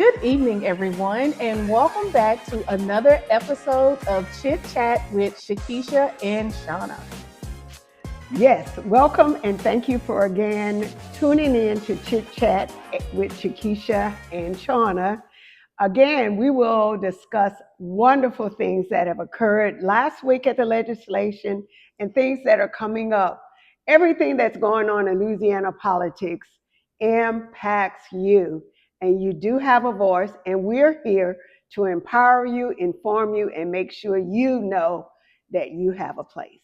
Good evening, everyone, and welcome back to another episode of Chitchat with Chakesha and Chauna. Yes, welcome and thank you for again tuning in to Chitchat with Chakesha and Chauna. Again, we will discuss wonderful things that have occurred last week at the legislation and things that are coming up. Everything that's going on in Louisiana politics impacts you, and you do have a voice, and we're here to empower you, inform you, and make sure you know that you have a place.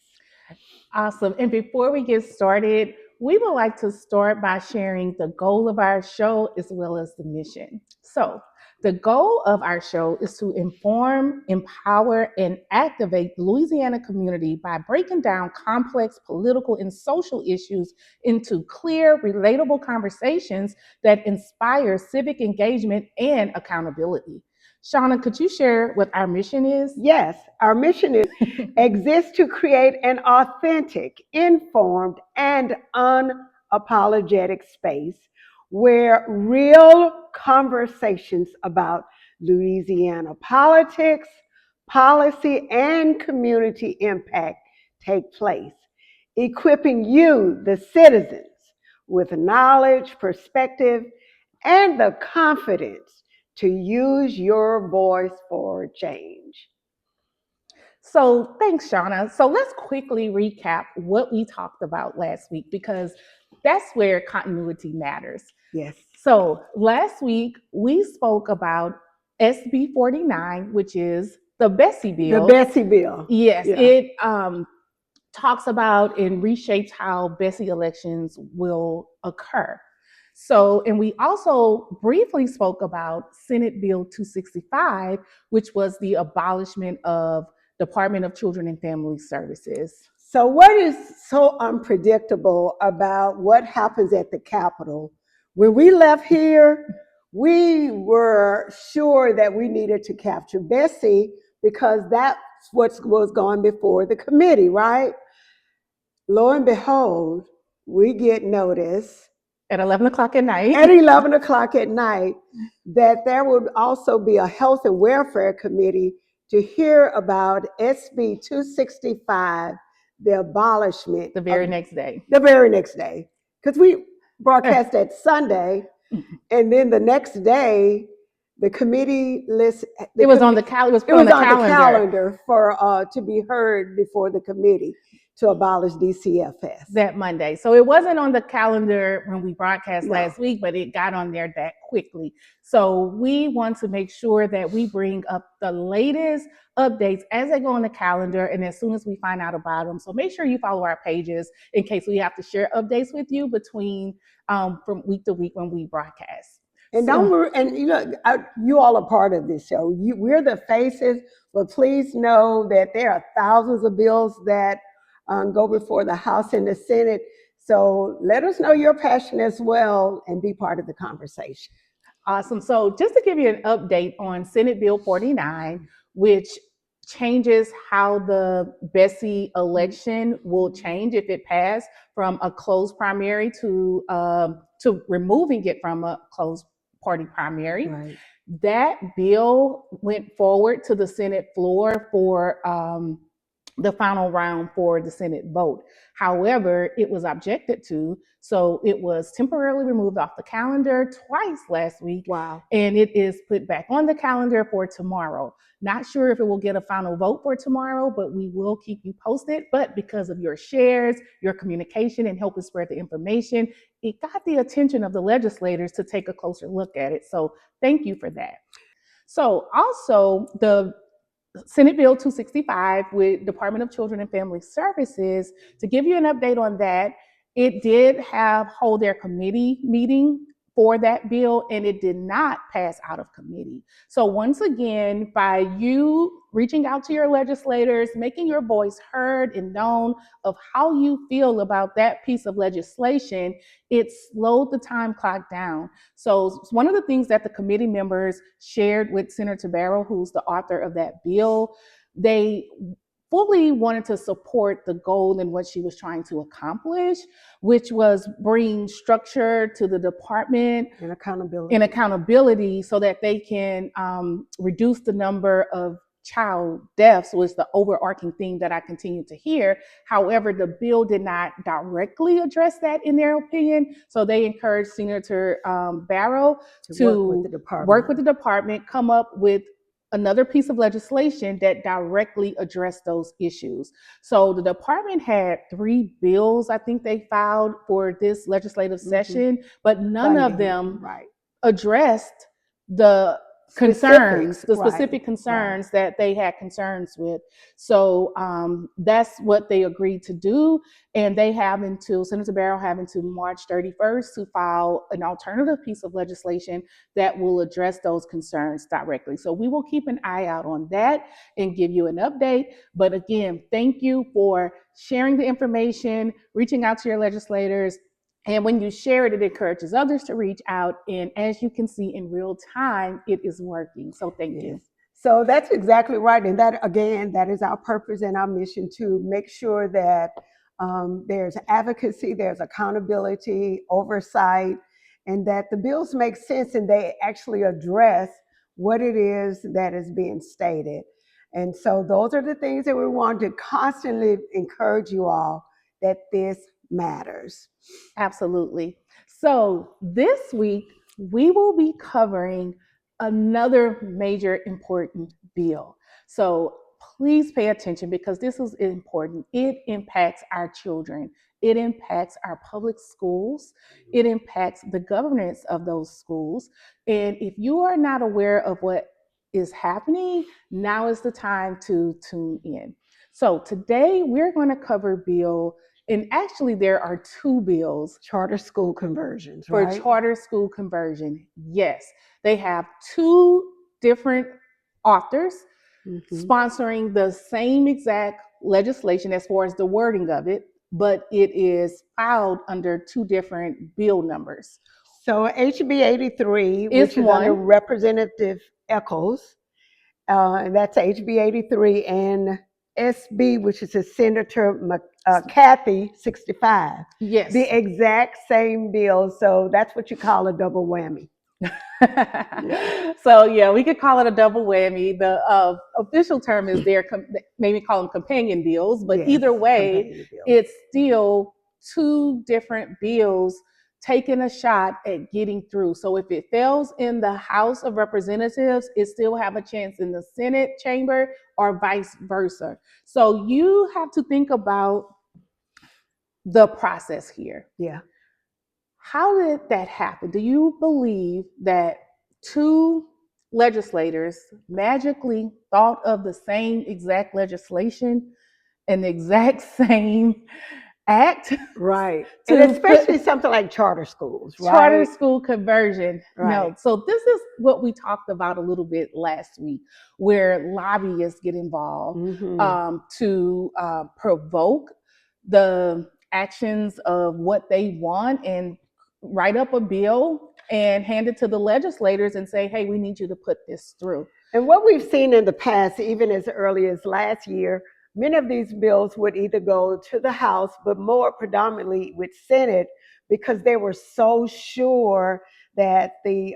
Awesome. And before we get started, we would like to start by sharing the goal of our show as well as the mission. So, the goal of our show is to inform, empower, and activate the Louisiana community by breaking down complex political and social issues into clear, relatable conversations that inspire civic engagement and accountability. Chauna, could you share what our mission is? Yes, our mission is exists to create an authentic, informed, and unapologetic space where real conversations about Louisiana politics, policy, and community impact take place, equipping you, the citizens, with knowledge, perspective, and the confidence to use your voice for change. So thanks, Shauna. So let's quickly recap what we talked about last week because that's where continuity matters. Yes. So last week we spoke about SB 49, which is the Bessie bill. The Bessie bill. Yes, yeah. It talks about and reshapes how Bessie elections will occur. So, and we also briefly spoke about Senate Bill 265, which was the abolishment of Department of Children and Family Services. So what is so unpredictable about what happens at the Capitol? When we left here, we were sure that we needed to capture Bessie because that's what was going before the committee, right? Lo and behold, we get notice at 11 o'clock at night. At 11 o'clock at night, that there would also be a health and welfare committee to hear about SB 265, the abolishment. The very next day. The very next day. Because we broadcast that Sunday, and then the next day, the committee list. It was on the calendar for to be heard before the committee to abolish DCFS. That Monday. So it wasn't on the calendar when we broadcast last week, but it got on there that quickly. So we want to make sure that we bring up the latest updates as they go on the calendar and as soon as we find out about them. So make sure you follow our pages in case we have to share updates with you between from week to week when we broadcast. And you all are part of this show. We're the faces, but please know that there are thousands of bills that go before the House and the Senate. So let us know your passion as well and be part of the conversation. Awesome. So just to give you an update on Senate Bill 49, which changes how the Bessie election will change if it passed from a closed primary to removing it from a closed party primary. Right. That bill went forward to the Senate floor for the final round for the Senate vote. However, it was objected to, so it was temporarily removed off the calendar twice last week. Wow. And it is put back on the calendar for tomorrow. Not sure if it will get a final vote for tomorrow, but we will keep you posted. But because of your shares, your communication, and helping spread the information, it got the attention of the legislators to take a closer look at it. So thank you for that. So also the Senate Bill 265 with Department of Children and Family Services, to give you an update on that, it did hold their committee meeting for that bill, and it did not pass out of committee. So once again, by you reaching out to your legislators, making your voice heard and known of how you feel about that piece of legislation, it slowed the time clock down. So one of the things that the committee members shared with Senator Barrow, who's the author of that bill, they fully wanted to support the goal and what she was trying to accomplish, which was bring structure to the department And accountability. and accountability so that they can reduce the number of child deaths was the overarching theme that I continue to hear. However, the bill did not directly address that in their opinion. So they encouraged Senator Barrow to work with the department, come up with another piece of legislation that directly addressed those issues. So the department had 3 bills, I think they filed for this legislative session, but none of them addressed the concerns, the specific concerns that they had concerns with. So that's what they agreed to do. And they have until, Senator Barrow have until March 31st to file an alternative piece of legislation that will address those concerns directly. So we will keep an eye out on that and give you an update. But again, thank you for sharing the information, reaching out to your legislators. And when you share it, it encourages others to reach out. And as you can see in real time, it is working. So thank you. So that's exactly right. And that, again, that is our purpose and our mission, to make sure that there's advocacy, there's accountability, oversight, and that the bills make sense and they actually address what it is that is being stated. And so those are the things that we want to constantly encourage you all, that this matters. Absolutely. So this week, we will be covering another major important bill. So please pay attention because this is important. It impacts our children. It impacts our public schools. It impacts the governance of those schools. And if you are not aware of what is happening, now is the time to tune in. So today we're going to cover bill, and actually there are 2 bills. Charter school conversions, for right? Charter school conversion. Yes, they have 2 different authors sponsoring the same exact legislation as far as the wording of it, but it is filed under 2 different bill numbers. So HB 83, which is under Representative Echols, that's HB 83, and SB, which is a Senator Cathey, 65. Yes. The exact same bill. So that's what you call a double whammy. So yeah, we could call it a double whammy. The official term is maybe call them companion bills, but either way, it's still 2 different bills taking a shot at getting through. So if it fails in the House of Representatives, it still have a chance in the Senate chamber or vice versa. So you have to think about the process here. Yeah. How did that happen? Do you believe that 2 legislators magically thought of the same exact legislation and the exact same act? Right. And especially something like charter schools, right? Charter school conversion. Right. No. So this is what we talked about a little bit last week, where lobbyists get involved to provoke the actions of what they want and write up a bill and hand it to the legislators and say, hey, we need you to put this through. And what we've seen in the past, even as early as last year, many of these bills would either go to the House, but more predominantly with Senate, because they were so sure that the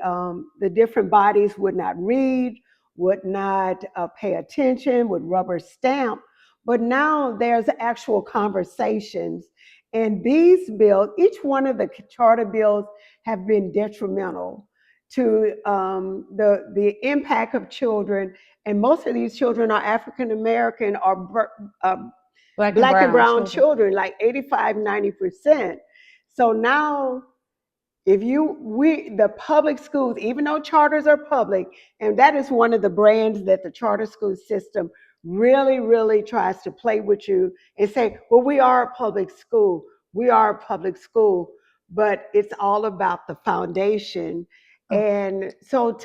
different bodies would not read, would not pay attention, would rubber stamp. But now there's actual conversations. And these bills, each one of the charter bills have been detrimental to the impact of children. And most of these children are African American or black and brown children, like 85–90%. So now, the public schools, even though charters are public, and that is one of the brands that the charter school system really, really tries to play with you and say, well, we are a public school. We are a public school, but it's all about the foundation. And so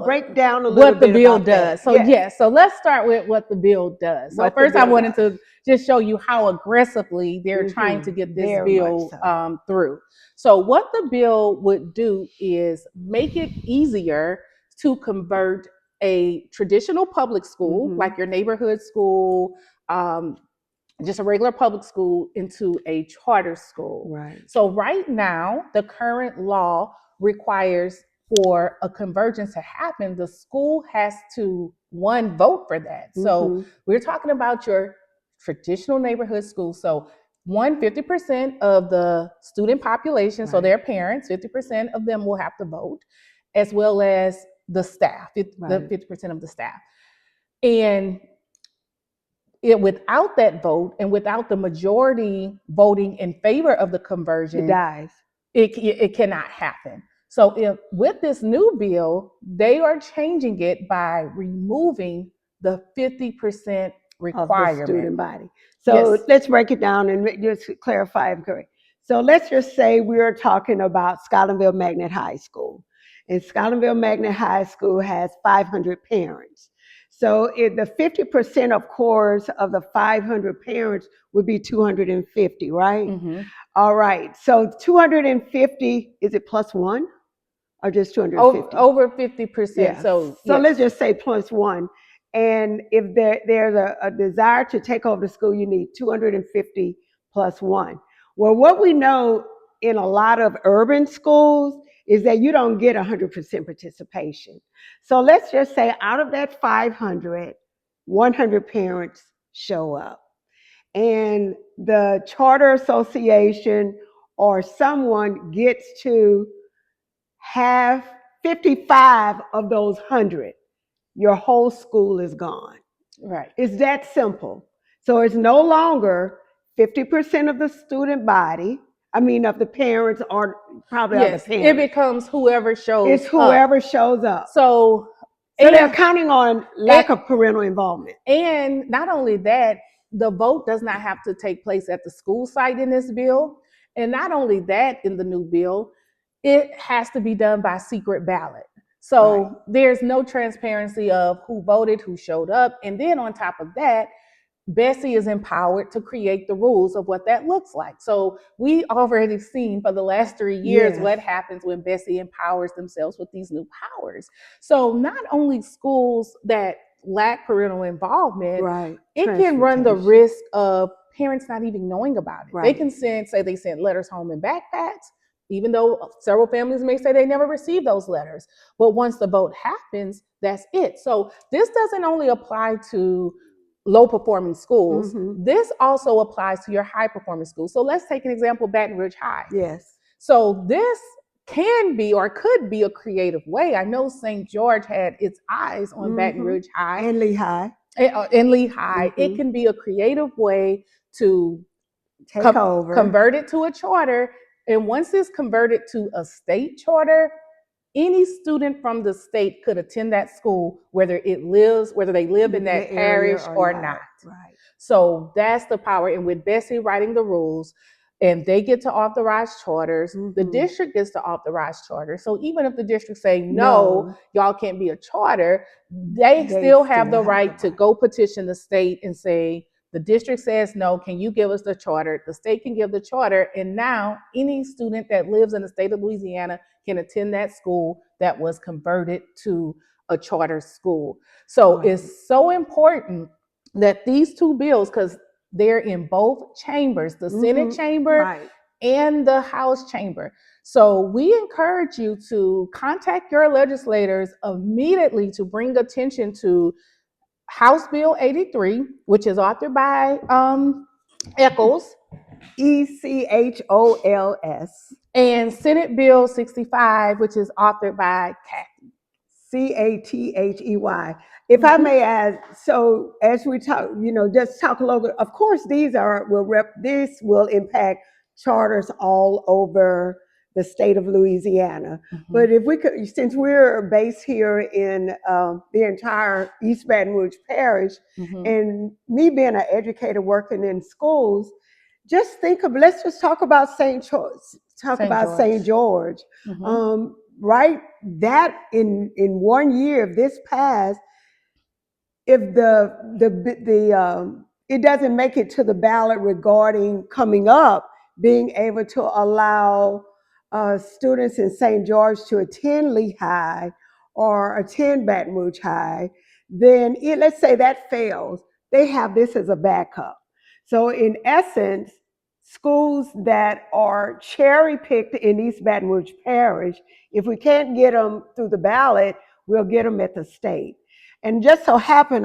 break down a little bit what the bill does. So so let's start with what the bill does. So first I wanted to just show you how aggressively they're trying to get this bill through. So what the bill would do is make it easier to convert a traditional public school, like your neighborhood school, just a regular public school into a charter school. Right. So right now, the current law requires for a conversion to happen, the school has to vote for that. So we're talking about your traditional neighborhood school. So 50% of the student population, so their parents, 50% of them will have to vote, as well as the staff, the 50% of the staff. And without that vote and without the majority voting in favor of the conversion, it dies. It cannot happen. So with this new bill, they are changing it by removing the 50% requirement of the student body. So let's break it down and just clarify if correct. So let's just say we're talking about Scotlandville Magnet High School. And Scotlandville Magnet High School has 500 parents. So the 50%, of course, of the 500 parents would be 250, right? All right. So 250, is it plus one or just 250? Over 50%. Yeah. So let's just say plus one. And if there's a desire to take over the school, you need 250 plus one. Well, what we know in a lot of urban schools is that you don't get 100% participation. So let's just say out of that 500, 100 parents show up. And the charter association or someone gets to have 55 of those 100. Your whole school is gone. Right. It's that simple. So it's no longer 50% of the student body. I mean, of the parents or probably of the parents. It becomes whoever shows up. It's whoever shows up. So they're counting on lack of parental involvement. And not only that, the vote does not have to take place at the school site in this bill. And not only that, in the new bill, it has to be done by secret ballot. So there's no transparency of who voted, who showed up. And then on top of that, Bessie is empowered to create the rules of what that looks like. So we already seen for the last 3 years what happens when Bessie empowers themselves with these new powers. So not only schools that lack parental involvement, it can run the risk of parents not even knowing about it. They can send letters home in backpacks, even though several families may say they never received those letters. But once the vote happens, that's it. So this doesn't only apply to low-performing schools. This also applies to your high-performing schools. So let's take an example, Baton Rouge High. Yes. So this can be or could be a creative way. I know St. George had its eyes on Baton Rouge High. And Lehigh. And Lehigh. It can be a creative way to convert it to a charter. And once it's converted to a state charter, any student from the state could attend that school, whether they live in that parish or not. Right. So that's the power. And with Bessie writing the rules, and they get to authorize charters, the district gets to authorize charters. So even if the district say, no, y'all can't be a charter, they still have the right to go petition the state and say, the district says no, can you give us the charter? The state can give the charter, and now any student that lives in the state of Louisiana can attend that school that was converted to a charter school. So it's so important that these two bills, because they're in both chambers, the Senate chamber and the House chamber. So we encourage you to contact your legislators immediately to bring attention to House Bill 83, which is authored by Echols. Echols. And Senate Bill 65, which is authored by Cathey. Cathey. If I may add, so as we talk, just talk a little bit. Of course, this will impact charters all over the state of Louisiana. But if we could, since we're based here in the entire East Baton Rouge Parish, and me being an educator working in schools, just let's just talk about St. George. Right? That in 1 year, if this passed, if it doesn't make it to the ballot regarding coming up, being able to allow students in St. George to attend Lehigh or attend Baton Rouge High, then let's say that fails. they have this as a backup. So in essence, schools that are cherry picked in East Baton Rouge Parish, if we can't get them through the ballot, we'll get them at the state. And just so happened,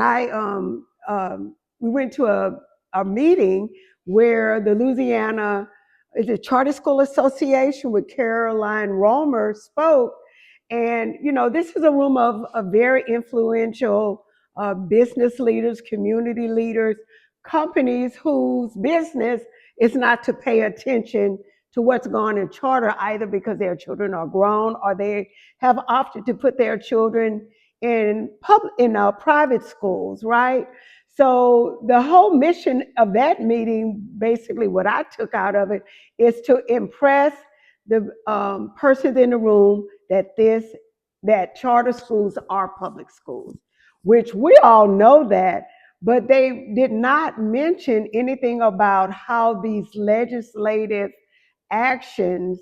we went to a meeting where the Louisiana is it Charter School Association with Caroline Romer spoke. And, this is a room of very influential business leaders, community leaders, companies whose business is not to pay attention to what's going on in charter, either because their children are grown or they have opted to put their children in private schools, right? So the whole mission of that meeting, basically what I took out of it, is to impress the persons in the room that charter schools are public schools, which we all know that, but they did not mention anything about how these legislative actions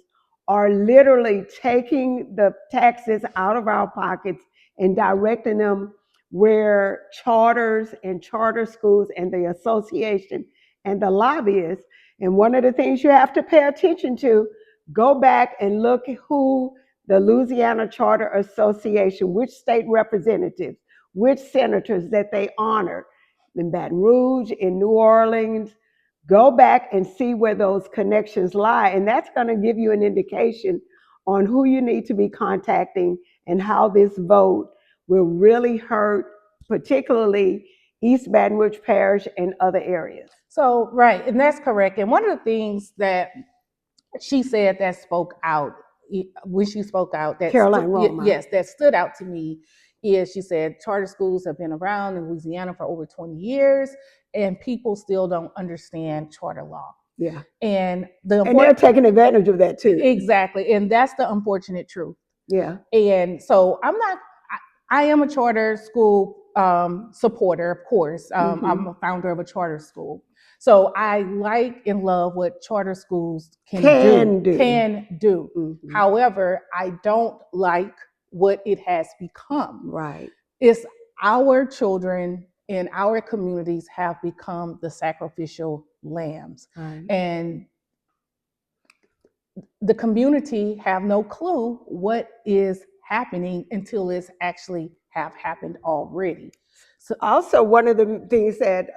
are literally taking the taxes out of our pockets and directing them where charters and charter schools and the association and the lobbyists. And one of the things you have to pay attention to, go back and look at who the Louisiana Charter Association, which state representatives, which senators that they honored in Baton Rouge, in New Orleans. Go back and see where those connections lie. And that's going to give you an indication on who you need to be contacting and how this vote will really hurt, particularly East Baton Rouge Parish and other areas. So, right, and that's correct. And one of the things that she said that spoke out, when she spoke out, that Caroline Romer. yes, that stood out to me, is she said charter schools have been around in Louisiana for over 20 years, and people still don't understand charter law. Yeah. And they're taking advantage of that too. Exactly. And that's the unfortunate truth. Yeah. And so I am a charter school supporter, of course. I'm a founder of a charter school. So I like and love what charter schools can do. Mm-hmm. However, I don't like what it has become. Right. It's our children in our communities have become the sacrificial lambs. Right. And the community have no clue what is happening until it's actually have happened already. So also one of the things that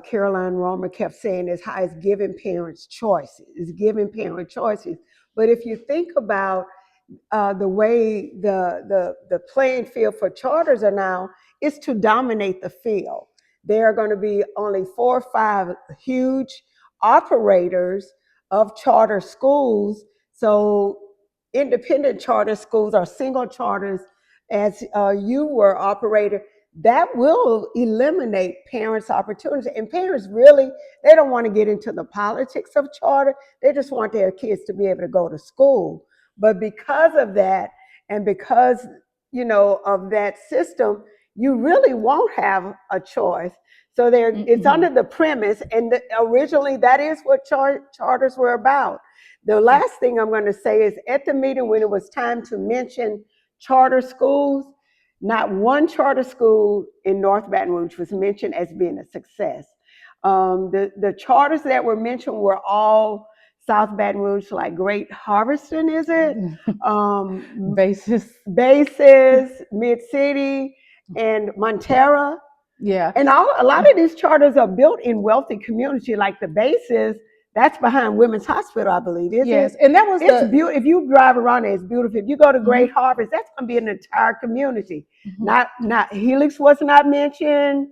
Caroline Romer kept saying is how it's giving parents choices. It's giving parents choices. But if you think about the way the playing field for charters are now, is to dominate the field. There are going to be only 4 or 5 huge operators of charter schools. So independent charter schools or single charters, as you were operator, that will eliminate parents' opportunities. And parents really, they don't want to get into the politics of charter. They just want their kids to be able to go to school. But because of that, and because, of that system, you really won't have a choice. So it's under the premise, and originally that is what charters were about. The last thing I'm going to say is at the meeting when it was time to mention charter schools, not one charter school in North Baton Rouge was mentioned as being a success. The charters that were mentioned were all South Baton Rouge, like Great Harveston, is it? Basis, Mid-City, and Montera. Yeah. And a lot of these charters are built in wealthy community, like the Basis. That's behind Women's Hospital, I believe. Yes, and that was beautiful. If you drive around it, it's beautiful. If you go to Great Harvest, that's going to be an entire community. Not Helix was not mentioned.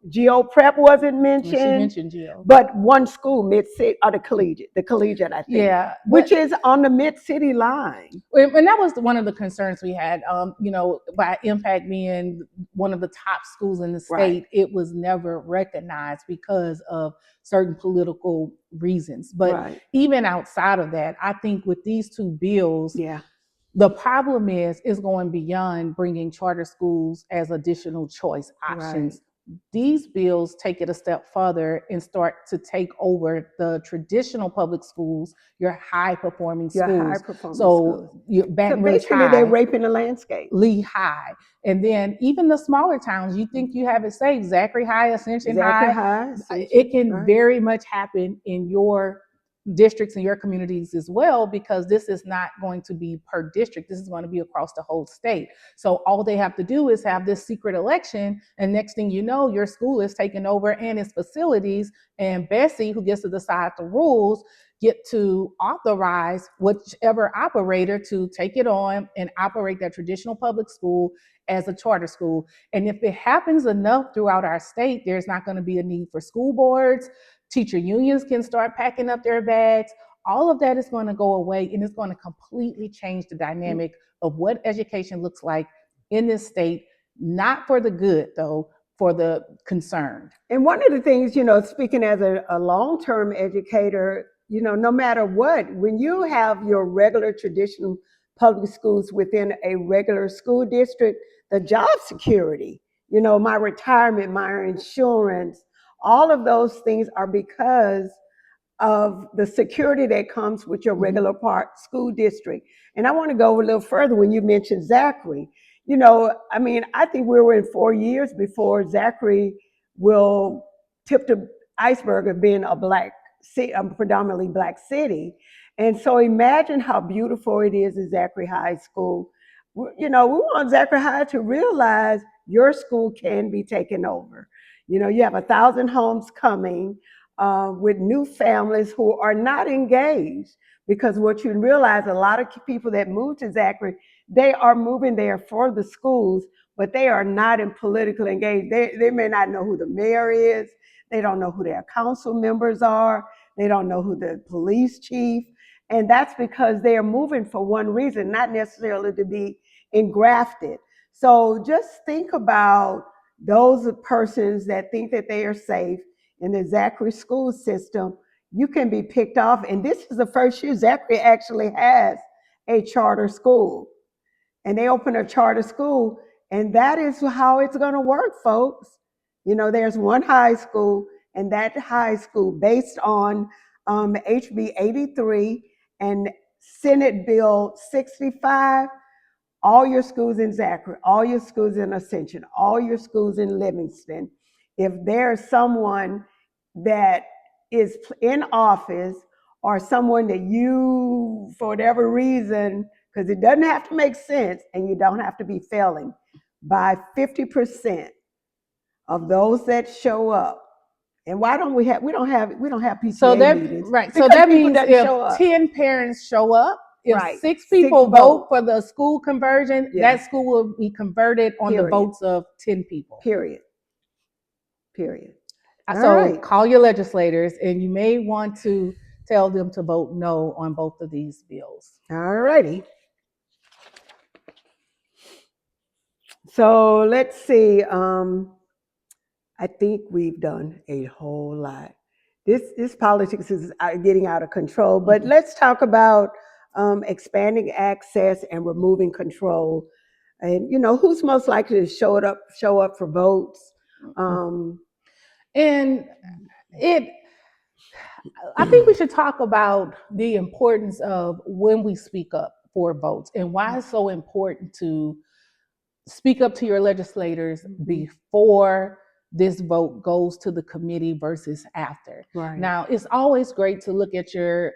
Geo Prep wasn't mentioned. She mentioned Geo, but one school, Mid-City, or the collegiate, I think. Yeah, which is on the Mid-City line. And that was one of the concerns we had. By Impact being one of the top schools in the state, right, it was never recognized because of certain political reasons. But even outside of that, I think with these 2 bills, the problem is going beyond bringing charter schools as additional choice options. These bills take it a step further and start to take over the traditional public schools, your high performing Your schools. high performing schools. So your So Baton Rouge basically, High, they're raping the landscape. Lee High, and then even the smaller towns, you think you have it safe, Zachary High, Ascension Zachary High, High, Ascension, it can right. very much happen in your districts and your communities as well, because this is not going to be per district. This is going to be across the whole state. So all they have to do is have this secret election, and next thing you know, your school is taken over and its facilities, and Bessie, who gets to decide the rules, get to authorize whichever operator to take it on and operate that traditional public school as a charter school. And if it happens enough throughout our state, there's not going to be a need for school boards. Teacher unions can start packing up their bags. All of that is going to go away, and it's going to completely change the dynamic of what education looks like in this state, not for the good, though, for the concerned. And one of the things, speaking as a long-term educator, no matter what, when you have your regular traditional public schools within a regular school district, the job security, my retirement, my insurance, all of those things are because of the security that comes with your regular part school district. And I want to go a little further when you mentioned Zachary. I think we were in 4 years before Zachary will tip the iceberg of being a predominantly black city. And so imagine how beautiful it is at Zachary High School. We want Zachary High to realize your school can be taken over. You have 1,000 homes coming with new families who are not engaged, because what you realize, a lot of people that move to Zachary, they are moving there for the schools, but they are not in political engaged. They may not know who the mayor is. They don't know who their council members are. They don't know who the police chief. And that's because they are moving for one reason, not necessarily to be engrafted. So just think about those persons that think that they are safe in the Zachary school system. You can be picked off. And this is the first year Zachary actually has a charter school. And they open a charter school. And that is how it's going to work, folks. There's one high school, and that high school, based on HB 83 and Senate Bill 65, all your schools in Zachary, all your schools in Ascension, all your schools in Livingston, if there's someone that is in office or someone that you, for whatever reason, because it doesn't have to make sense and you don't have to be failing, by 50% of those that show up. And why don't we have PTA So that meetings? right. Because So that people means doesn't if show up. 10 parents show up, if Right. 6 people Six vote vote. for the school conversion, Yeah. that school will be converted on the Period. votes of 10 people. Period. So right. Call your legislators, and you may want to tell them to vote no on both of these bills. All righty. So let's see. I think we've done a whole lot. This politics is getting out of control, but let's talk about expanding access and removing control. And who's most likely to show up for votes? And I think we should talk about the importance of when we speak up for votes, and why it's so important to speak up to your legislators before this vote goes to the committee versus after. Right. Now, it's always great to look at your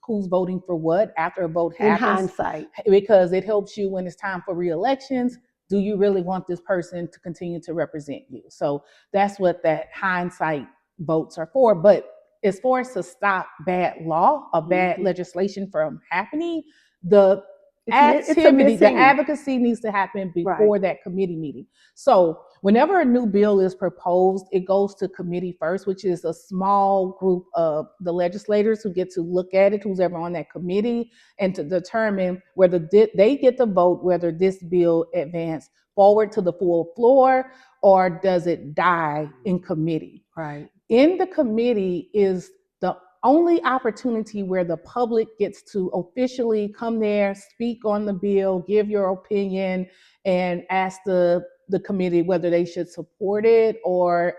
who's voting for what after a vote happens. In hindsight. Because it helps you when it's time for re-elections. Do you really want this person to continue to represent you? So that's what that hindsight votes are for. But as far as to stop bad law or bad legislation from happening, the activity, the advocacy needs to happen before that committee meeting. So whenever a new bill is proposed, it goes to committee first, which is a small group of the legislators who get to look at it, who's ever on that committee, and to determine whether they get to vote whether this bill advances forward to the full floor or does it die in committee. Right. In the committee is the only opportunity where the public gets to officially come there, speak on the bill, give your opinion, and ask the the committee whether they should support it or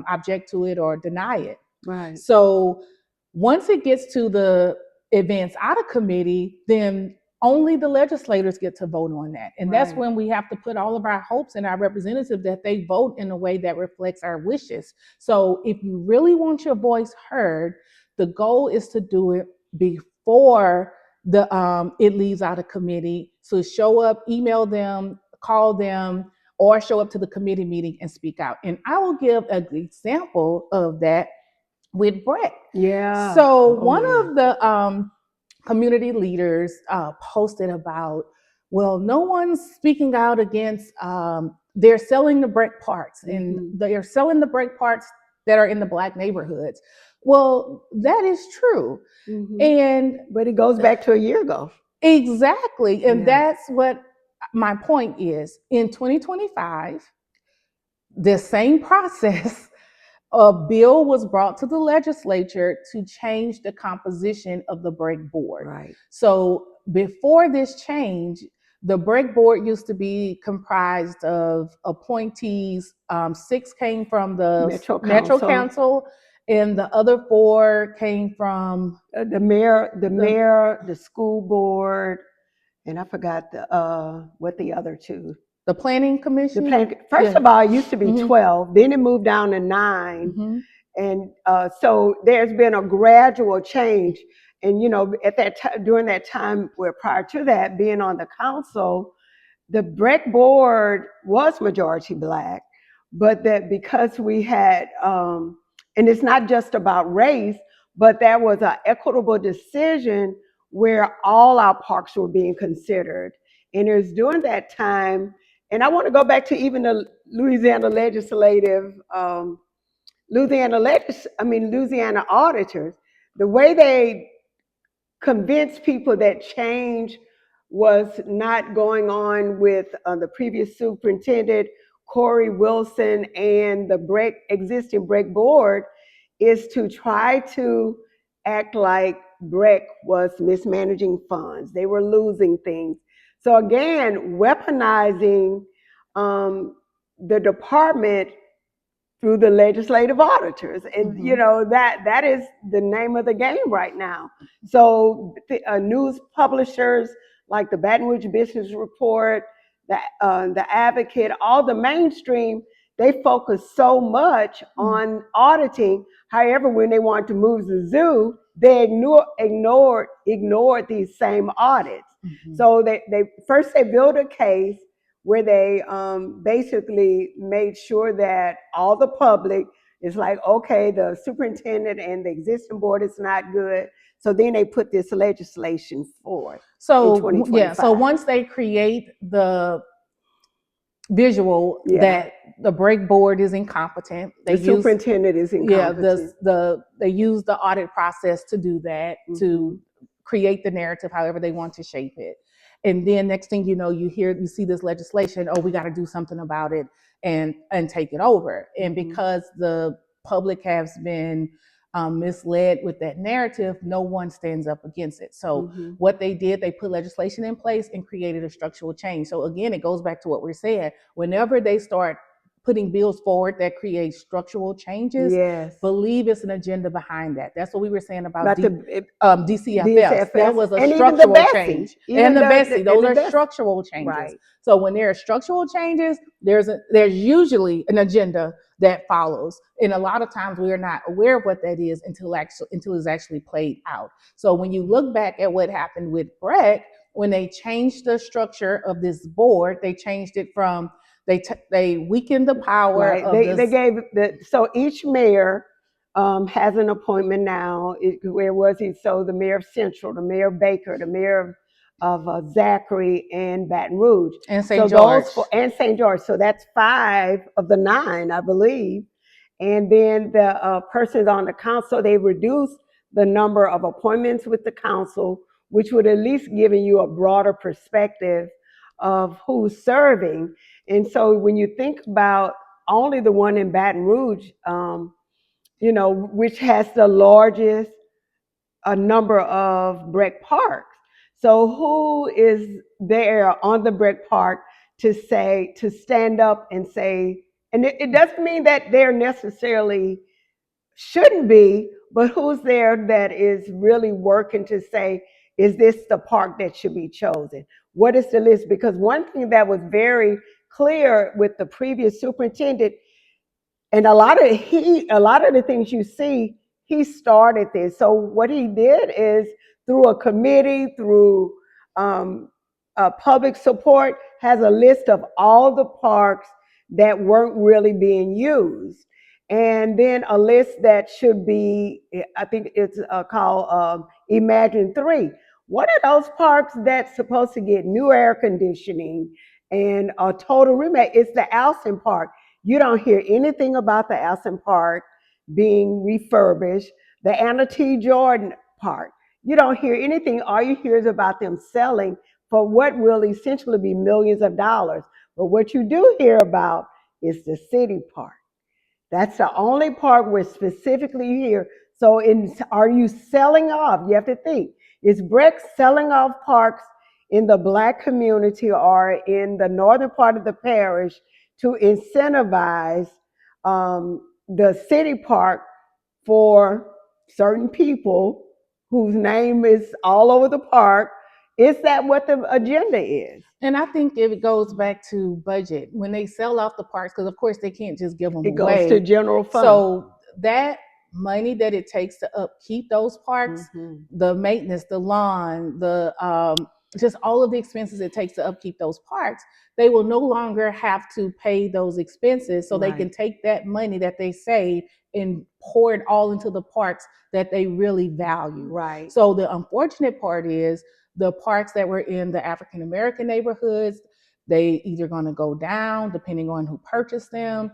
object to it or deny it. Right. So once it gets to the advance out of committee, then only the legislators get to vote on that. And that's Right. when we have to put all of our hopes in our representatives that they vote in a way that reflects our wishes. So if you really want your voice heard, the goal is to do it before it leaves out of committee. So show up, email them, call them, or show up to the committee meeting and speak out. And I will give an example of that with BREC. Yeah. So one of the community leaders posted about, well, no one's speaking out against, they're selling the BREC parts, and they're selling the BREC parts that are in the Black neighborhoods. Well, that is true. But it goes back to a year ago. Exactly. And that's what my point is. In 2025, the same process, a bill was brought to the legislature to change the composition of the BREC board. Right. So before this change, the BREC board used to be comprised of appointees. 6 came from the Metro Council, and the other 4 came from the mayor, the school board, and I forgot what the other 2. The planning commission. First of all, it used to be 12. Then it moved down to 9, and so there's been a gradual change. And at that time, during that time, where prior to that, being on the council, the BREC board was majority Black, but that because we had, and it's not just about race, but there was an equitable decision where all our parks were being considered. And it was during that time, and I want to go back to even the Louisiana Louisiana auditors, the way they convinced people that change was not going on with the previous superintendent, Corey Wilson, and the existing BREC board, is to try to act like BREC was mismanaging funds. They were losing things. So again, weaponizing the department through the legislative auditors. And that is the name of the game right now. So news publishers like the Baton Rouge Business Report, the Advocate, all the mainstream, they focus so much on auditing. However, when they want to move the zoo, they ignored these same audits. So they first built a case where they basically made sure that all the public is like, okay, the superintendent and the existing board is not good. So then they put this legislation forward. So so once they create the visual that the BREC board is incompetent, the superintendent is incompetent. They use the audit process to do that, to create the narrative however they want to shape it. And then next thing you know, you see this legislation, oh, we got to do something about it and take it over. And because the public has been misled with that narrative, no one stands up against it. So what they did, they put legislation in place and created a structural change. So again, it goes back to what we're saying. Whenever they start putting bills forward that create structural changes, believe it's an agenda behind that. That's what we were saying about DCFS. That was a structural change. And the BESI, those are structural changes. Right. So when there are structural changes, there's usually an agenda that follows. And a lot of times we are not aware of what that is until it's actually played out. So when you look back at what happened with BREC, when they changed the structure of this board, they changed it from they weakened the power. Right. They gave so each mayor has an appointment now. Where was he? So the mayor of Central, the mayor of Baker, the mayor of Zachary and Baton Rouge, and St. George. And St. George. So that's 5 of the 9, I believe. And then the persons on the council, they reduced the number of appointments with the council, which would at least give you a broader perspective of who's serving. And so when you think about only the one in Baton Rouge, which has the largest number of BREC parks. So who is there on the BREC park to stand up and say, and it doesn't mean that they're necessarily shouldn't be, but who's there that is really working to say, is this the park that should be chosen? What is the list? Because one thing that was very clear with the previous superintendent, and a lot of the things you see, he started this. So what he did is through a committee, through public support, has a list of all the parks that weren't really being used, and then a list that should be, I think it's called Imagine 3. What are those parks that's supposed to get new air conditioning and a total remake? It's the Alston Park. You don't hear anything about the Alston Park being refurbished. The Anna T. Jordan Park, you don't hear anything. All you hear is about them selling for what will essentially be millions of dollars. But what you do hear about is the city park. That's the only park we're specifically here. So are you selling off? You have to think. Is BREC selling off parks in the Black community or in the northern part of the parish to incentivize the city park for certain people whose name is all over the park? Is that what the agenda is? And I think it goes back to budget. When they sell off the parks, because of course they can't just give them It away. goes to general fund. So that money that it takes to upkeep those parks, the maintenance, the lawn, the just all of the expenses it takes to upkeep those parks, they will no longer have to pay those expenses. So they can take that money that they save and pour it all into the parks that they really value. Right. So the unfortunate part is the parks that were in the African American neighborhoods, they either going to go down depending on who purchased them,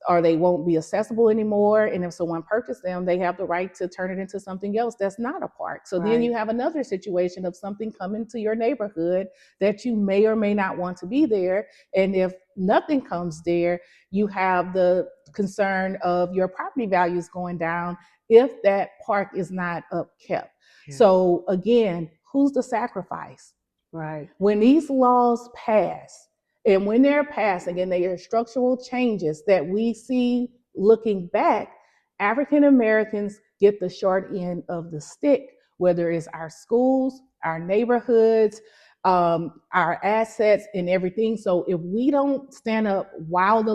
or they won't be accessible anymore. And if someone purchased them, they have the right to turn it into something else that's not a park. So then you have another situation of something coming to your neighborhood that you may or may not want to be there. And if nothing comes there, you have the concern of your property values going down if that park is not upkept. So again, who's the sacrifice? Right. When these laws pass, and when they're passing and they are structural changes that we see looking back, African Americans get the short end of the stick, whether it's our schools, our neighborhoods, our assets and everything. So if we don't stand up while the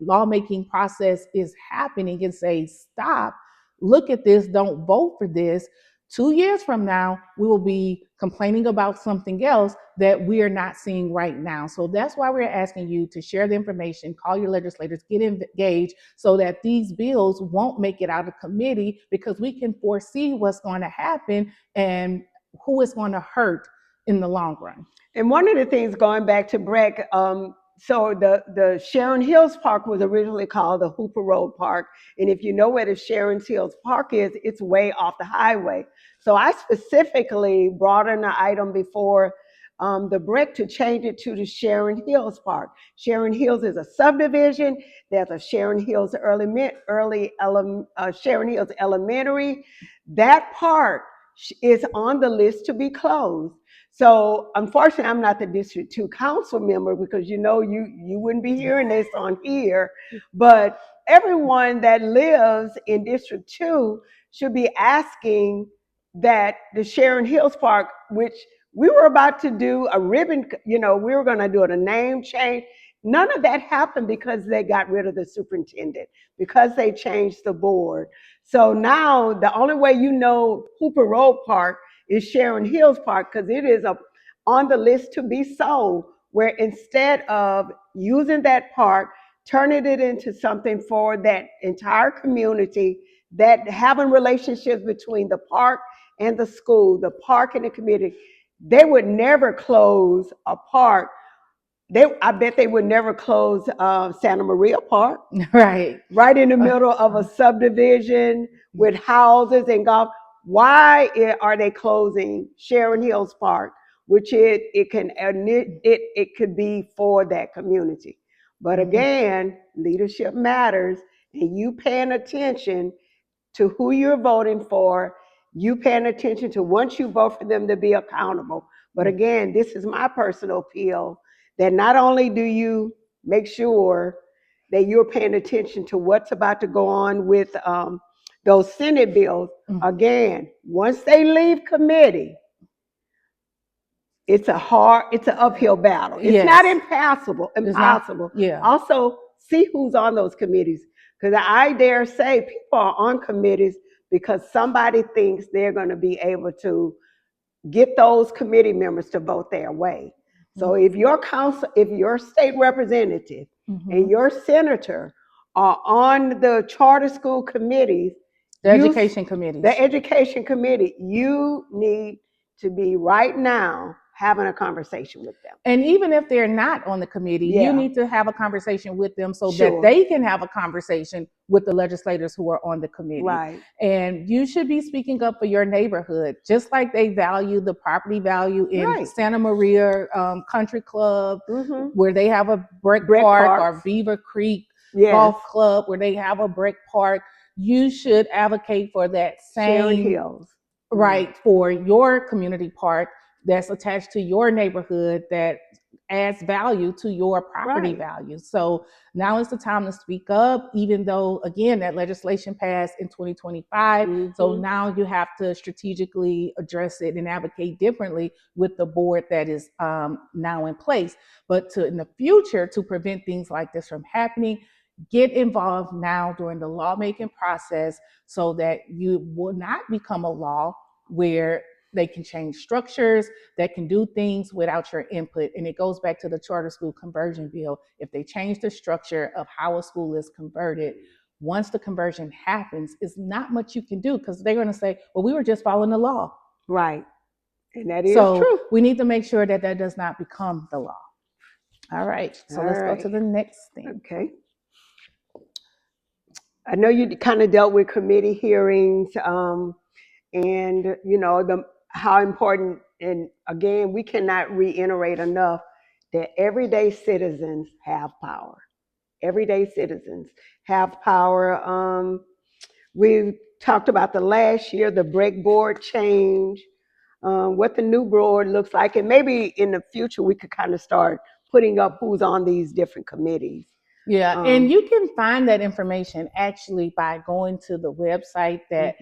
lawmaking process is happening and say, stop, look at this, don't vote for this, 2 years from now, we will be complaining about something else that we are not seeing right now. So that's why we're asking you to share the information, call your legislators, get engaged so that these bills won't make it out of committee, because we can foresee what's going to happen and who it's going to hurt in the long run. And one of the things, going back to BREC, so the Sharon Hills Park was originally called the Hooper Road Park. And if you know where the Sharon Hills Park is, it's way off the highway. So I specifically brought in an item before the BREC to change it to the Sharon Hills Park. Sharon Hills is a subdivision. There's a Sharon Hills Sharon Hills Elementary. That park is on the list to be closed. So unfortunately, I'm not the District 2 council member, because you wouldn't be hearing this on here. But everyone that lives in District 2 should be asking that the Sharon Hills Park, which we were about to do a ribbon, we were going to do a name change. None of that happened because they got rid of the superintendent, because they changed the board. So now the only way Hooper Road Park is Sharon Hills Park, because it is on the list to be sold, where instead of using that park, turning it into something for that entire community, that having relationships between the park and the school, the park and the community, they would never close a park. I bet they would never close Santa Maria Park. Right in the middle of a subdivision with houses and golf. Why are they closing Sharon Hills Park, which it could be for that community? But again, leadership matters, and you paying attention to who you're voting for, you paying attention to, once you vote for them, to be accountable. But again, this is my personal appeal, that not only do you make sure that you're paying attention to what's about to go on with those Senate bills. Again, once they leave committee, it's an uphill battle. It's not impossible. Yeah. Also, see who's on those committees. Because I dare say people are on committees because somebody thinks they're going to be able to get those committee members to vote their way. So if your state representative and your senator are on the charter school committees, the education committee, you need to be right now having a conversation with them. And even if they're not on the committee, you need to have a conversation with them so that they can have a conversation with the legislators who are on the committee. Right. And you should be speaking up for your neighborhood, just like they value the property value in Santa Maria Country Club, where they have a BREC park, or Beaver Creek Golf Club, where they have a BREC park. You should advocate for that same Hills. Right, for your community park that's attached to your neighborhood that adds value to your property value. So now is the time to speak up, even though, again, that legislation passed in 2025. So now you have to strategically address it and advocate differently with the board that is now in place. But in the future, to prevent things like this from happening, get involved now during the lawmaking process so that you will not become a law where they can change structures, that can do things without your input. And it goes back to the charter school conversion bill. If they change the structure of how a school is converted, once the conversion happens, it's not much you can do because they're going to say, well, we were just following the law. Right. And that is true. We need to make sure that that does not become the law. All right. So let's go to the next thing. Okay. I know you kind of dealt with committee hearings, and how important, and again, we cannot reiterate enough that everyday citizens have power. Everyday citizens have power. We talked about the last year, the BREC board change, what the new board looks like, and maybe in the future we could kind of start putting up who's on these different committees. Yeah, and you can find that information actually by going to the website that,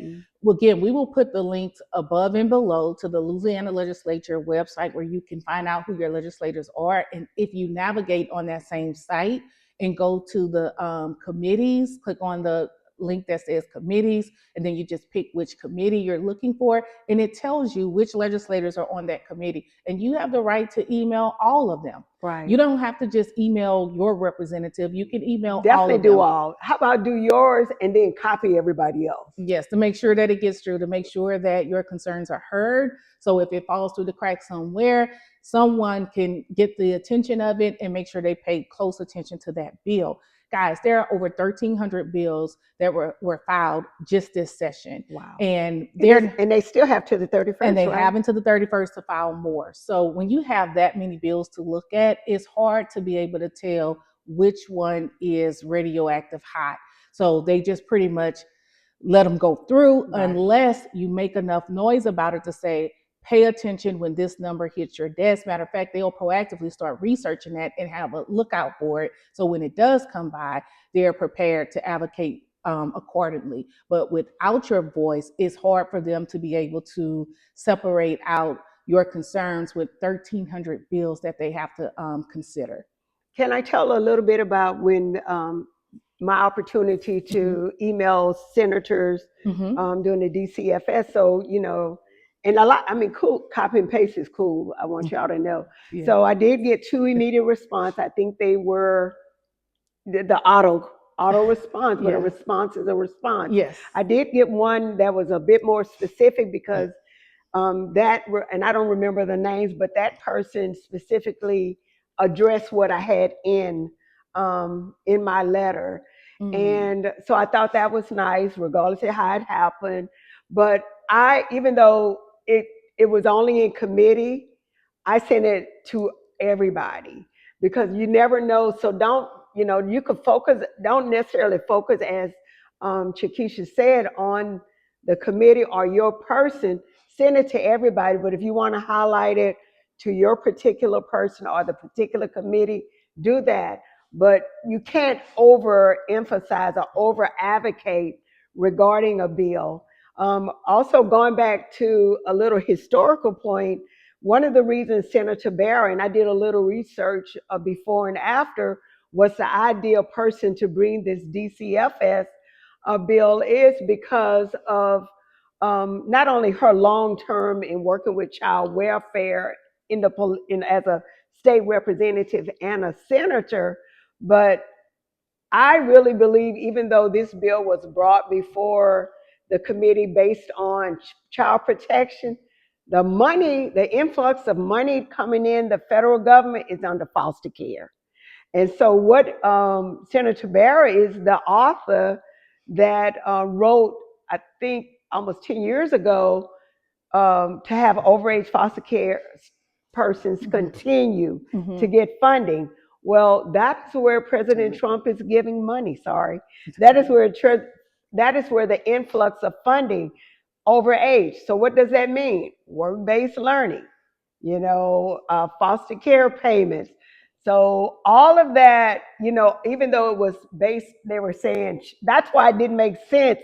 again, we will put the links above and below to the Louisiana Legislature website where you can find out who your legislators are. And if you navigate on that same site and go to the committees, click on the link that says committees, and then you just pick which committee you're looking for, and it tells you which legislators are on that committee. And you have the right to email all of them. Right. You don't have to just email your representative. You can email Definitely all of them. do all. How about do yours and then copy everybody else? Yes, to make sure that it gets through, to make sure that your concerns are heard. So if it falls through the cracks somewhere, someone can get the attention of it and make sure they pay close attention to that bill. Guys, there are over 1,300 bills that were filed just this session. Wow. And they still have to the 31st, and they right? have until the 31st to file more. So when you have that many bills to look at, it's hard to be able to tell which one is radioactive hot. So they just pretty much let them go through unless you make enough noise about it to say, pay attention when this number hits your desk. Matter of fact, they'll proactively start researching that and have a lookout for it. So when it does come by, they're prepared to advocate accordingly. But without your voice, it's hard for them to be able to separate out your concerns with 1,300 bills that they have to consider. Can I tell a little bit about when my opportunity to email senators during the DCFS? So, and cool, copy and paste is cool. I want y'all to know. Yeah. So I did get 2 immediate response. I think they were the auto response, but a response is a response. Yes. I did get one that was a bit more specific because and I don't remember the names, but that person specifically addressed what I had in my letter. And so I thought that was nice, regardless of how it happened. But even though it was only in committee, I sent it to everybody because you never know. So you could don't necessarily focus, as Chakesha said, on the committee or your person. Send it to everybody. But if you want to highlight it to your particular person or the particular committee, do that. But you can't overemphasize or over advocate regarding a bill. Also, going back to a little historical point, one of the reasons Senator Barr, and I did a little research before and after, was the ideal person to bring this DCFS bill is because of not only her long term in working with child welfare as a state representative and a senator, but I really believe, even though this bill was brought before the committee based on child protection, the influx of money coming in the federal government is under foster care. And so what Senator Barr is the author that wrote, I think almost 10 years ago, to have overage foster care persons continue to get funding. Well, that's where President Trump is giving money. Sorry, that is where the influx of funding overage. So what does that mean? Work-based learning, foster care payments. So all of that, even though it was based, they were saying that's why it didn't make sense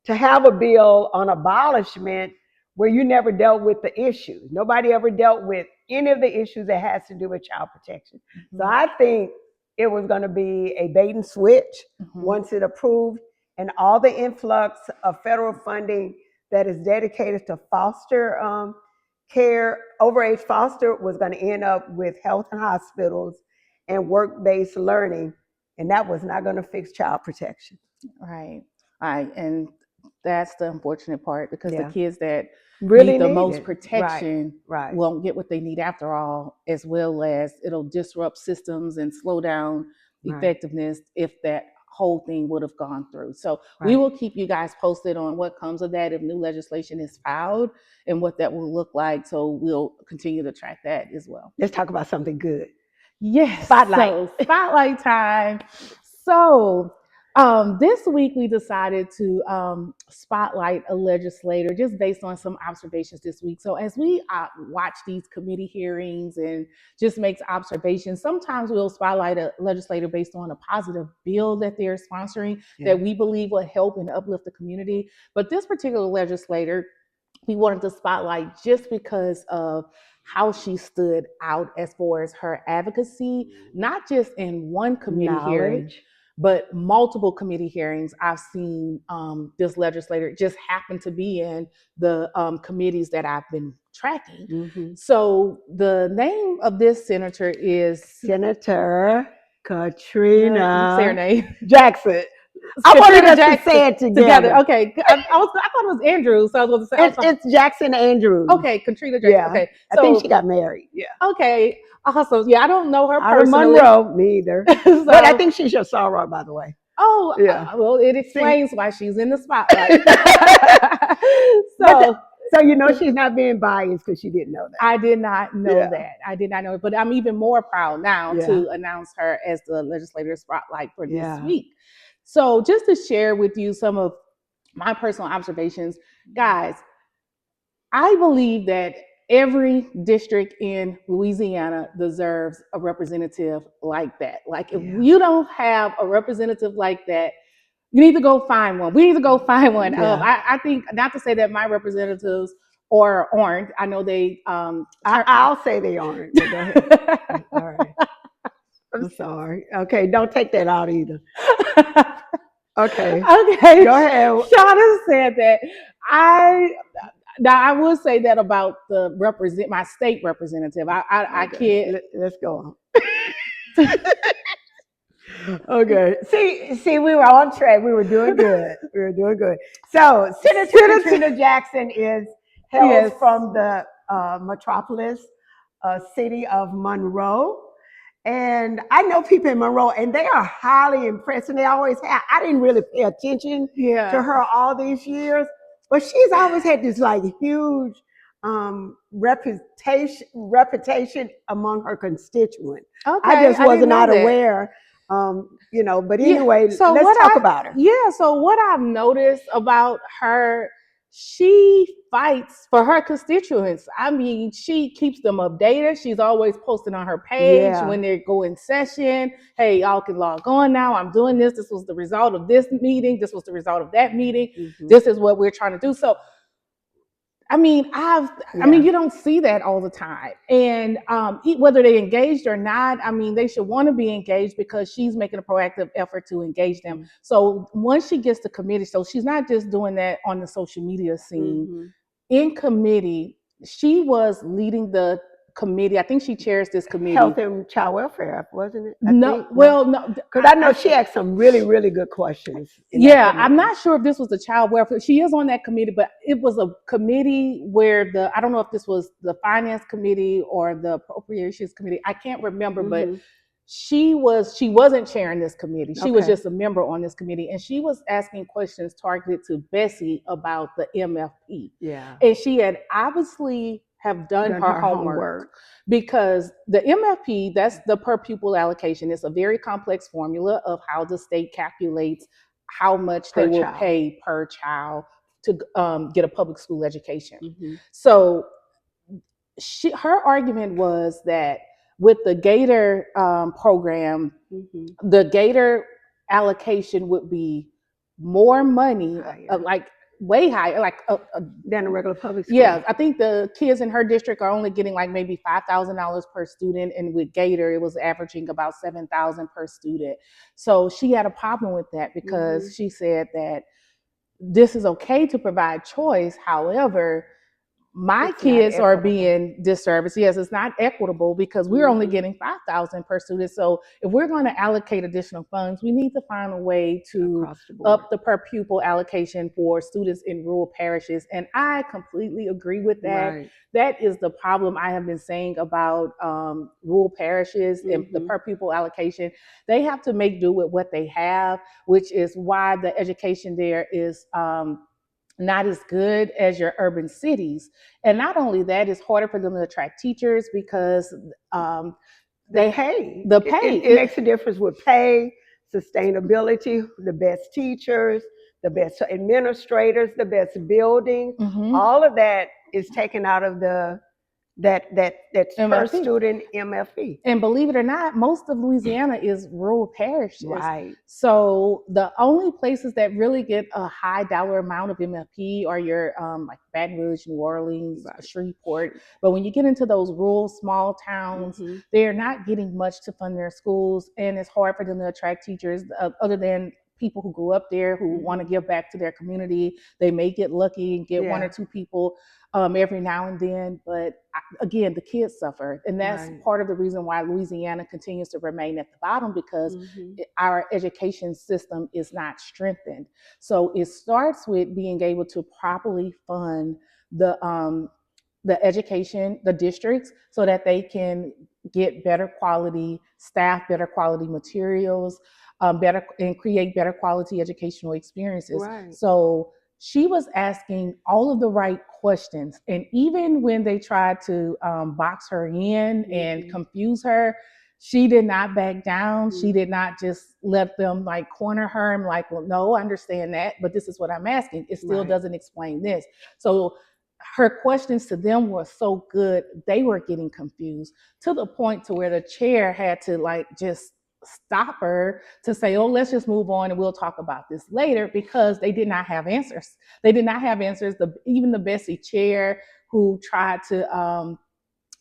to have a bill on abolishment where you never dealt with the issues. Nobody ever dealt with any of the issues that has to do with child protection. So I think it was going to be a bait and switch once it approved, and all the influx of federal funding that is dedicated to foster care, overage foster, was going to end up with health and hospitals and work-based learning, and that was not going to fix child protection. Right. And that's the unfortunate part, because the kids that really need the most protection right. won't get what they need after all, as well as it'll disrupt systems and slow down effectiveness if that whole thing would have gone through. So we will keep you guys posted on what comes of that, if new legislation is filed, and what that will look like. So we'll continue to track that as well. Let's talk about something good. Yes. Spotlight. So, spotlight time. So this week we decided to spotlight a legislator just based on some observations this week. So as we watch these committee hearings and just makes observations, sometimes we'll spotlight a legislator based on a positive bill that they're sponsoring that we believe will help and uplift the community. But this particular legislator, we wanted to spotlight just because of how she stood out as far as her advocacy, not just in one committee hearing, but multiple committee hearings. I've seen this legislator just happen to be in the committees that I've been tracking. So the name of this senator is Senator Katrina say her name. Jackson. I wanted us to say it together. Okay, I thought it was Andrews, so I was going to say it's Jackson Andrews. Okay, Katrina Jackson. Yeah. Okay, so, I think she got married. Yeah. Okay, awesome. Yeah, I don't know her Out personally. of Monroe, me either. So, but I think she's your soror, by the way. Oh, yeah. Well, it explains why she's in the spotlight. So she's not being biased because she didn't know that. I did not know that. I did not know it. But I'm even more proud now to announce her as the legislator spotlight for this week. So just to share with you some of my personal observations, guys, I believe that every district in Louisiana deserves a representative like that. Like, if you don't have a representative like that, you need to go find one. We need to go find one. I think, not to say that my representatives aren't. I know they. I'll say they aren't. But go ahead. All right. I'm sorry. Okay, don't take that out either. Okay. Go ahead. Shauna said that. Now I will say that about my state representative. I can't. Let's go on. Okay. See, we were on track. We were doing good. So Senator Katrina Jackson hails from the metropolis city of Monroe. And I know people in Monroe, and they are highly impressed, and they always have. I didn't really pay attention to her all these years, but she's always had this like huge reputation among her constituents. I just was not aware, But anyway, so let's talk about her. Yeah. So what I've noticed about her, she fights for her constituents. I mean, she keeps them updated. She's always posting on her page Yeah. when they go in session. Hey, y'all can log on now. I'm doing this. This was the result of this meeting. This was the result of that meeting. Mhm. This is what we're trying to do. So, I mean, you don't see that all the time. And whether they engaged or not, I mean, they should want to be engaged because she's making a proactive effort to engage them. Mhm. So once she gets to committee, so she's not just doing that on the social media scene. Mhm. In committee, she was leading the committee. I think she chairs this committee. Health and Child Welfare, wasn't it? No, well, no, because I know she asked some really, really good questions. Yeah, I'm not sure if this was the child welfare. She is on that committee, but it was a committee where I don't know if this was the finance committee or the appropriations committee. I can't remember, but she wasn't chairing this committee. She was just a member on this committee, and she was asking questions targeted to Bessie about the MFP. Yeah. And she had obviously have done her homework because the MFP, that's the per pupil allocation. It's a very complex formula of how the state calculates how much they will pay per child to get a public school education. Mhm. So her argument was that with the Gator program, the Gator allocation would be more money, like way higher, like than a regular public school. Yeah, I think the kids in her district are only getting like maybe $5,000 per student, and with Gator, it was averaging about $7,000 per student. So she had a problem with that because she said that this is okay to provide choice. However, my kids are being disserviced. Yes, it's not equitable because we're only getting $5,000 per student. So if we're going to allocate additional funds, we need to find a way to up the per pupil allocation for students in rural parishes. And I completely agree with that. Right. That is the problem I have been saying about rural parishes and the per pupil allocation. They have to make do with what they have, which is why the education there is not as good as your urban cities. And not only that, it's harder for them to attract teachers because the pay. It makes a difference with pay, sustainability, the best teachers, the best administrators, the best buildings. All of that is taken out of that's per student MFE. And believe it or not, most of Louisiana is rural parishes. Right. So the only places that really get a high dollar amount of MFP are your like Baton Rouge, New Orleans, Shreveport. But when you get into those rural small towns, they're not getting much to fund their schools, and it's hard for them to attract teachers other than people who grew up there who want to give back to their community. They may get lucky and get one or two people every now and then, but again, the kids suffer, and that's part of the reason why Louisiana continues to remain at the bottom because our education system is not strengthened. So it starts with being able to properly fund the education, the districts, so that they can get better quality staff, better quality materials, better and create better quality educational experiences. Right. So she was asking all of the right questions, and even when they tried to box her in and confuse her, she did not back down. She did not just let them like corner her and like, well, no, I understand that, but this is what I'm asking. It still doesn't explain this. So her questions to them were so good, they were getting confused to the point to where the chair had to like just stop her to say, oh, let's just move on and we'll talk about this later, because they did not have answers. They did not have answers. Even the Bessie chair who tried to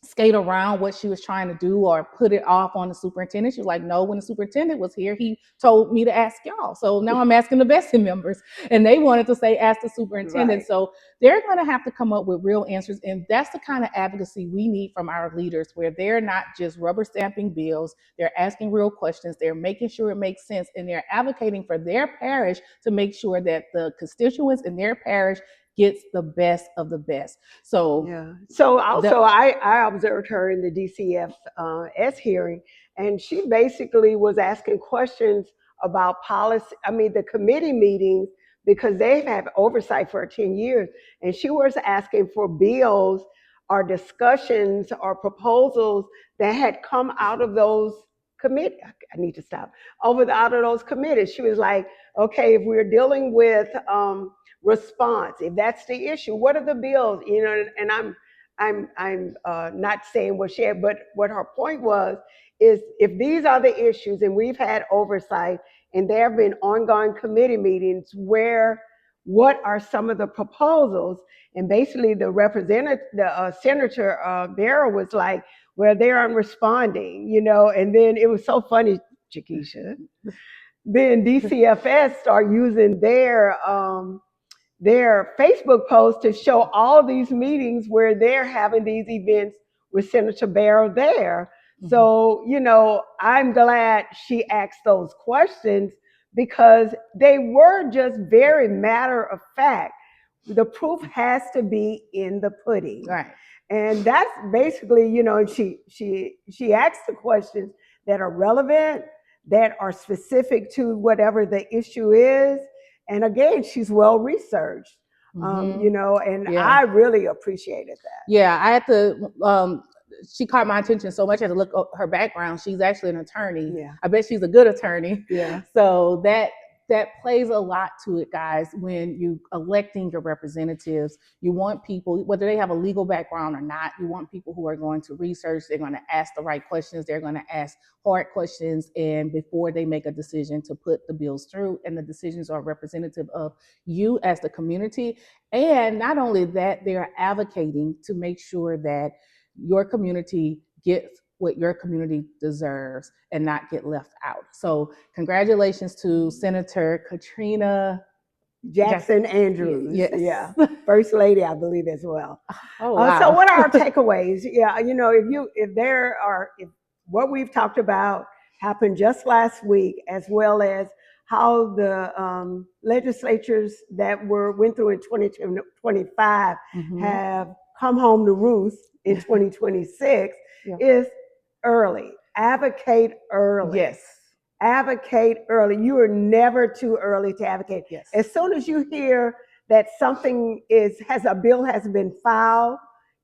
skate around what she was trying to do or put it off on the superintendent. She was like, no, when the superintendent was here, he told me to ask y'all. So now I'm asking the Bessie members. And they wanted to say, ask the superintendent. Right. So they're going to have to come up with real answers. And that's the kind of advocacy we need from our leaders, where they're not just rubber stamping bills. They're asking real questions. They're making sure it makes sense. And they're advocating for their parish to make sure that the constituents in their parish gets the best of the best. So yeah. So also, I observed her in the DCFS hearing, and she basically was asking questions about policy. I mean, the committee meetings, because they've had oversight for 10 years, and she was asking for bills or discussions or proposals that had come out of those committees. I need to stop. Out of those committees, she was like, okay, if we're dealing with response. If that's the issue, what are the bills? You know, and I'm not saying what she had, but what her point was is if these are the issues, and we've had oversight, and there have been ongoing committee meetings where what are some of the proposals, and basically the representative, the Senator Barrow was like, well, they aren't responding, you know, and then it was so funny, Chakesha. Then DCFS start using their Facebook post to show all these meetings where they're having these events with Senator Barrow there. So, you know, I'm glad she asked those questions because they were just very matter of fact. The proof has to be in the pudding. Right. And that's basically, you know, she asked the questions that are relevant, that are specific to whatever the issue is. And again, she's well researched, you know, and I really appreciated that. Yeah, I had to, she caught my attention so much I had to look up her background. She's actually an attorney. Yeah. I bet she's a good attorney. Yeah. So that plays a lot to it, guys. When you electing your representatives, you want people, whether they have a legal background or not, you want people who are going to research, they're going to ask the right questions, they're going to ask hard questions, and before they make a decision to put the bills through, and the decisions are representative of you as the community. And not only that, they are advocating to make sure that your community gets what your community deserves and not get left out. So congratulations to Senator Katrina Jackson Andrews. Yes. Yeah. First Lady, I believe, as well. Oh, wow. So what are our takeaways? Yeah, you know, if what we've talked about happened just last week, as well as how the legislatures that went through in 2025 have come home to roost in 2026, is early. Advocate early. Yes. Advocate early. You are never too early to advocate. Yes. As soon as you hear that something a bill has been filed,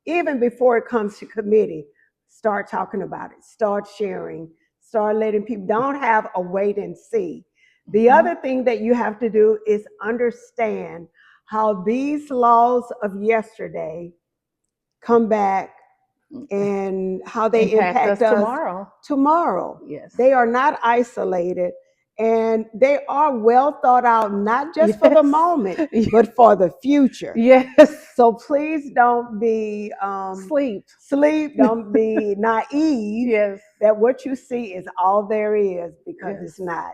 even before it comes to committee, start talking about it, start sharing, start letting people, don't have a wait and see. The other thing that you have to do is understand how these laws of yesterday come back and how they impact us tomorrow. Yes. They are not isolated, and they are well thought out, not just for the moment, but for the future. Yes. So please don't be sleep. Don't be naive that what you see is all there is, because it's not.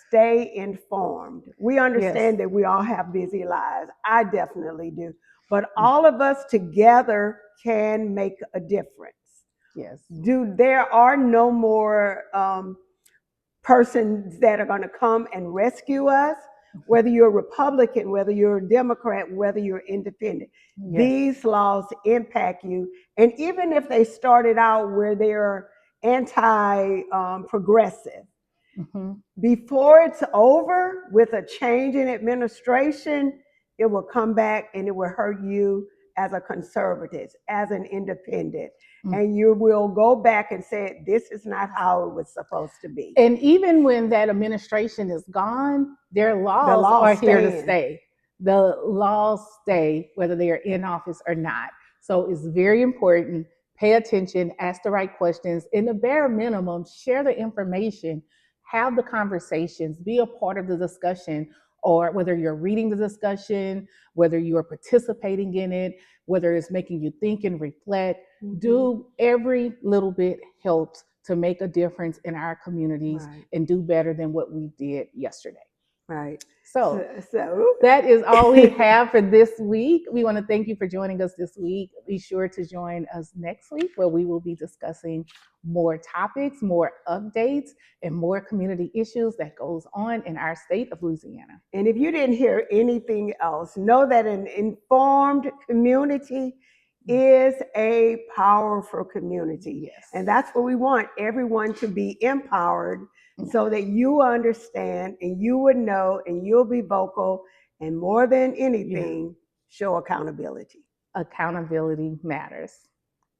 Stay informed. We understand that we all have busy lives. I definitely do. But all of us together can make a difference. Yes. There are no more persons that are going to come and rescue us, whether you're Republican, whether you're a Democrat, whether you're independent. Yes. These laws impact you. And even if they started out where they're anti-progressive, before it's over with a change in administration, it will come back and it will hurt you as a conservative, as an independent. And you will go back and say, this is not how it was supposed to be. And even when that administration is gone, their laws are here to stay. The laws stay, whether they are in office or not. So it's very important. Pay attention, ask the right questions. In the bare minimum, share the information, have the conversations, be a part of the discussion, or whether you're reading the discussion, whether you're participating in it, whether it's making you think and reflect. Do every little bit helps to make a difference in our communities and do better than what we did yesterday. Right. So that is all we have for this week. We want to thank you for joining us this week. Be sure to join us next week, where we will be discussing more topics, more updates, and more community issues that goes on in our state of Louisiana. And if you didn't hear anything else, know that an informed community is a powerful community. Yes. And that's what we want, everyone to be empowered, so that you understand and you would know and you'll be vocal, and more than anything, show accountability. Accountability matters.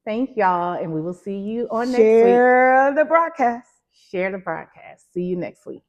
Thank y'all, and we will see you on next week. Share the broadcast. Share the broadcast. See you next week.